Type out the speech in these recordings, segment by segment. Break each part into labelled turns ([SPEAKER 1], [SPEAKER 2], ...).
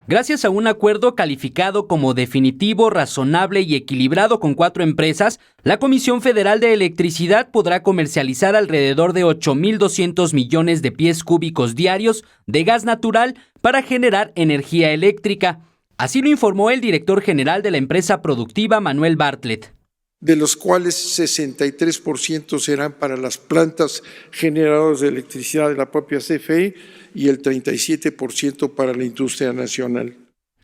[SPEAKER 1] Gracias a un acuerdo calificado como definitivo, razonable y equilibrado con 4 empresas, la Comisión Federal de Electricidad podrá comercializar alrededor de 8.200 millones de pies cúbicos diarios de gas natural para generar energía eléctrica. Así lo informó el director general de la empresa productiva, Manuel Bartlett.
[SPEAKER 2] De los cuales 63% serán para las plantas generadoras de electricidad de la propia CFE y el 37% para la industria nacional.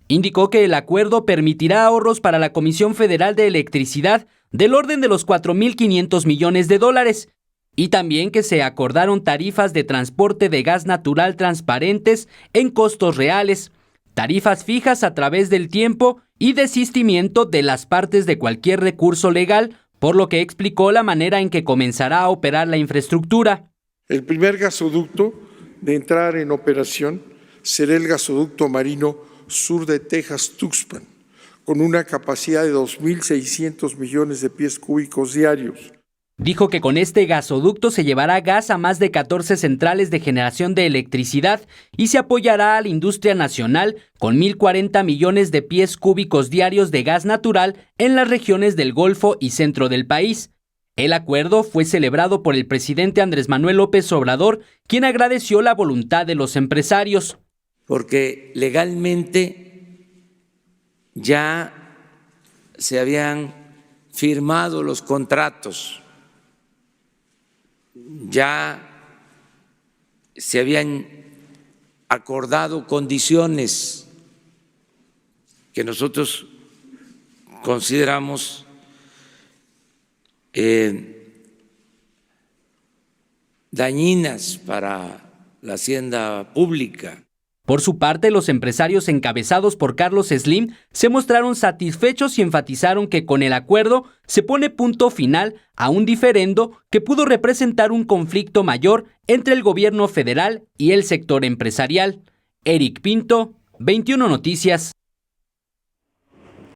[SPEAKER 1] Indicó que el acuerdo permitirá ahorros para la Comisión Federal de Electricidad del orden de los 4.500 millones de dólares y también que se acordaron tarifas de transporte de gas natural transparentes en costos reales, tarifas fijas a través del tiempo y desistimiento de las partes de cualquier recurso legal, por lo que explicó la manera en que comenzará a operar la infraestructura.
[SPEAKER 2] El primer gasoducto de entrar en operación será el gasoducto marino sur de Texas-Tuxpan, con una capacidad de 2.600 millones de pies cúbicos diarios.
[SPEAKER 1] Dijo que con este gasoducto se llevará gas a más de 14 centrales de generación de electricidad y se apoyará a la industria nacional con 1.040 millones de pies cúbicos diarios de gas natural en las regiones del Golfo y centro del país. El acuerdo fue celebrado por el presidente Andrés Manuel López Obrador, quien agradeció la voluntad de los empresarios.
[SPEAKER 3] Porque legalmente ya se habían firmado los contratos, ya se habían acordado condiciones que nosotros consideramos dañinas para la hacienda pública.
[SPEAKER 1] Por su parte, los empresarios encabezados por Carlos Slim se mostraron satisfechos y enfatizaron que con el acuerdo se pone punto final a un diferendo que pudo representar un conflicto mayor entre el gobierno federal y el sector empresarial. Eric Pinto, 21 Noticias.